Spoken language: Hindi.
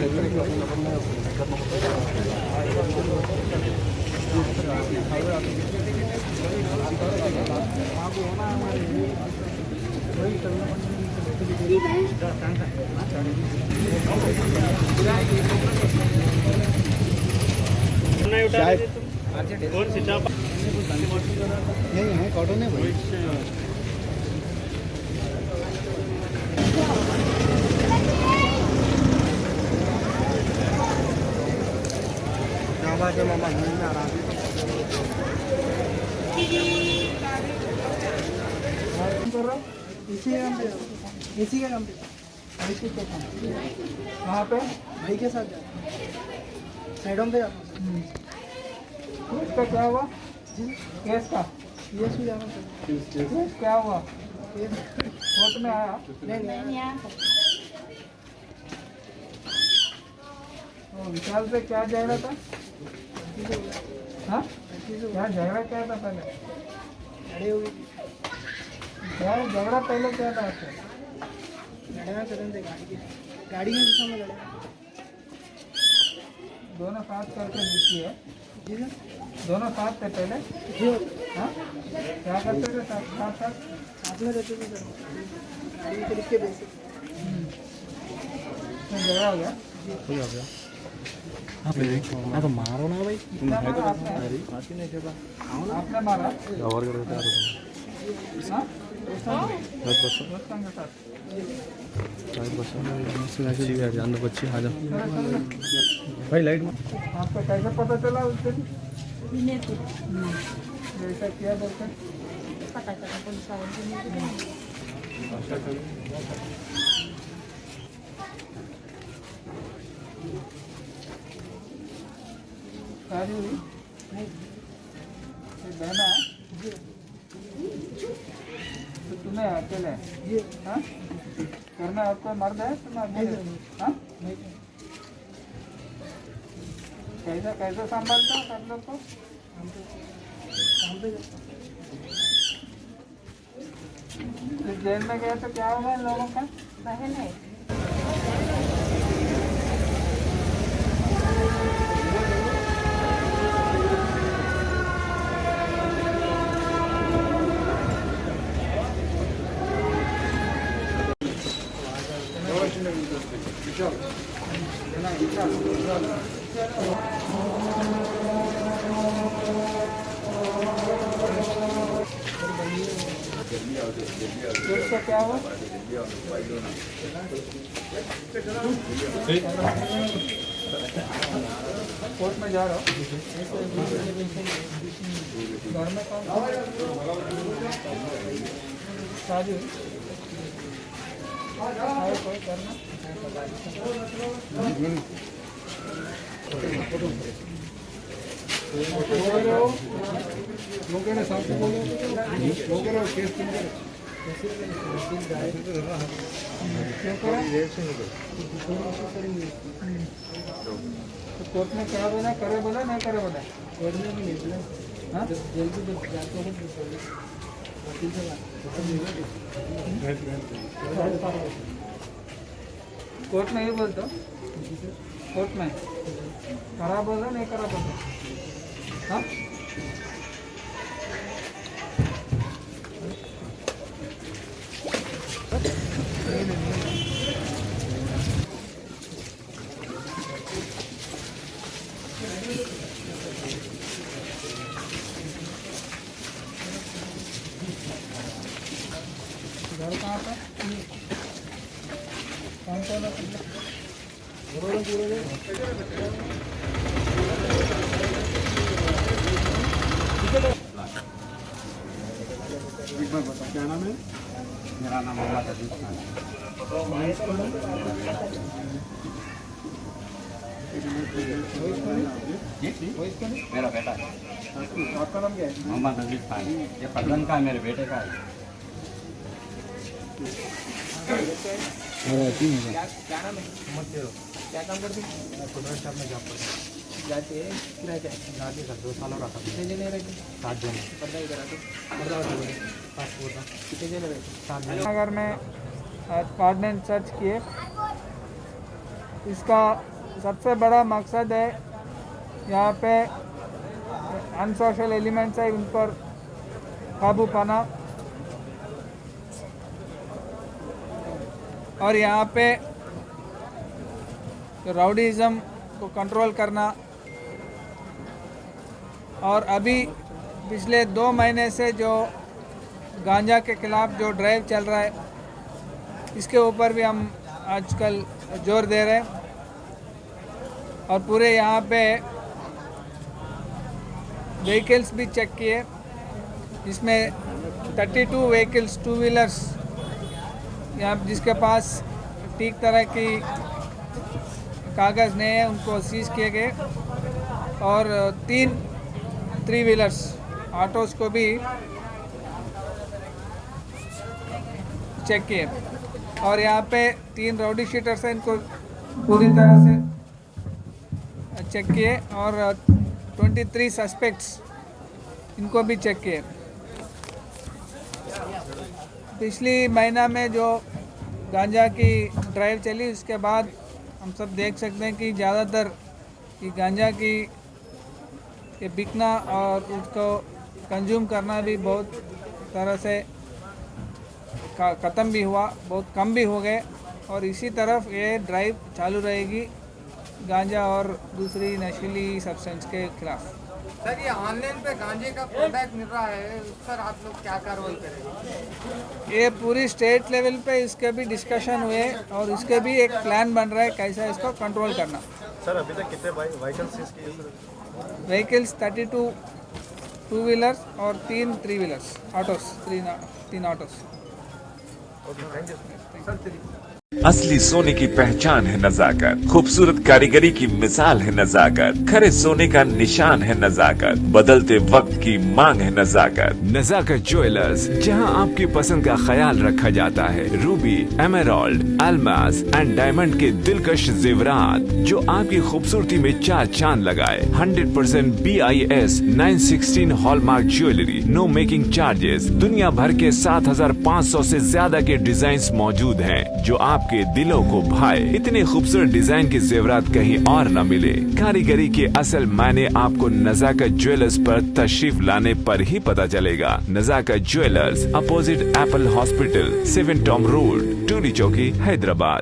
नहीं है कॉटन है भाई। मामा नहीं आ रहा इसी का काम पे वहाँ पे भाई के साथ साइडों पे इसका क्या हुआ केस का केस क्या हुआ कोर्ट में आया नहीं विशाल से क्या झगड़ा था? हाँ क्या झगड़ा क्या था पहले? क्या झगड़ा पहले क्या था आपसे? गाड़ी में लड़ा दोनों साथ करके जीती है जी सर। दोनों साथ थे पहले जी। हाँ क्या करते थे साथ में रहते थे सर गाड़ी के लिख के बेचे झगड़ा हो गया आप तो मारो ना भाई आपने मारा और कर देता जान दो बच्ची आ जाओ भाई लाइट में आपको कैसे पता चला उस दिन ऐसा किया बोलते पता चला पुलिस शादी हुई नहीं बहना है तो तुम्हें अकेले हाँ घर में आपको मर्द है तुम्हें अकेले हाँ कैसा कैसे संभालता हो सब लोग को जेल में गए तो क्या होगा इन लोगों का? बहन है इसका क्या हुआ? कोर्ट में जा रहा हूँ घर में काम शादी कोई करना लोगों ने साथ बोलो लोगों ने केस तो कोर्ट में क्या बोला करे बोला नहीं करे बोला कोर्ट में भी नहीं बोला हाँ जल्दी जाते हैं कोर्ट में ये बोलते कोर्ट में करा बोला नहीं करा बोला हाँ घर कहाँ पर कौन कौन क्या नाम है? मेरा नाम मोहम्मद अजीज खान है। मेरा बेटा है। आपका नाम क्या है? मोहम्मद अजीज खान। ये पटवन का है, मेरे बेटे का है। क्या नाम है? क्या काम करते? खुदरा स्टाफ में जॉब करते हैं। जाते हैं किराए पे जाते सर 2 साल हो रहा था। कितने जने रहते? 7 जने। पर्दा ही कराते पासपोर्ट का कितने जने रहते? 7 जने। अगर मैं कार्ड सर्च किए इसका सबसे बड़ा मकसद है यहाँ पे अनसोशल एलिमेंट्स है उन पर काबू पाना और यहाँ पे राउडीज़म को कंट्रोल करना। और अभी पिछले 2 महीने से जो गांजा के खिलाफ जो ड्राइव चल रहा है इसके ऊपर भी हम आजकल जोर दे रहे हैं और पूरे यहाँ पे व्हीकल्स भी चेक किए, जिसमें 32 व्हीकल्स 2 व्हीलर्स यहाँ जिसके पास ठीक तरह की कागज़ नहीं है उनको सीज किए गए और 3 3 व्हीलर्स ऑटोज़ को भी चेक किए और यहाँ पे 3 राउडी शीटर्स हैं, इनको पूरी तरह से चेक किए और 23 सस्पेक्ट्स इनको भी चेक किए। पिछली महीना में जो गांजा की ड्राइव चली उसके बाद हम सब देख सकते हैं कि ज़्यादातर ये गांजा की ये बिकना और उसको कंज्यूम करना भी बहुत तरह से ख़त्म भी हुआ, बहुत कम भी हो गए और इसी तरफ ये ड्राइव चालू रहेगी गांजा और दूसरी नशीली सब्सटेंस के खिलाफ। सर, ये ऑनलाइन पे गांजे का प्रोडक्ट मिल रहा है, उस पर आप लोग क्या कार्रवाई करेंगे? ये पूरी स्टेट लेवल पे इसके भी डिस्कशन हुए और इसके भी एक प्लान बन रहा है कैसा इसको कंट्रोल करना। सर अभी तक कितने व्हीकल्स सीज किए सर? व्हीकल्स 32 2 व्हीलर्स और 3 3 wheelers autos 3 autos. Okay, thank you. असली सोने की पहचान है नजाकत, खूबसूरत कारीगरी की मिसाल है नजाकत, खरे सोने का निशान है नजाकत, बदलते वक्त की मांग है नजाकत। नजाकत ज्वेलर्स, जहां आपकी पसंद का ख्याल रखा जाता है। Ruby, emerald, Almas and diamond के दिलकश जेवरात जो आपकी खूबसूरती में 4 चांद लगाए। 100% BIS 916 hallmark jewellery, no making charges. दुनिया भर के 7500 से ज्यादा के डिजाइन मौजूद हैं जो आपके दिलों को भाए। इतने खूबसूरत डिजाइन के जेवरात कहीं और न मिले। कारीगरी के असल मायने आपको नजाकत ज्वेलर्स पर तशरीफ लाने पर ही पता चलेगा। Nazakat jewellers, opposite Apple hospital, 7 tomb road, Toli Chowki, Hyderabad.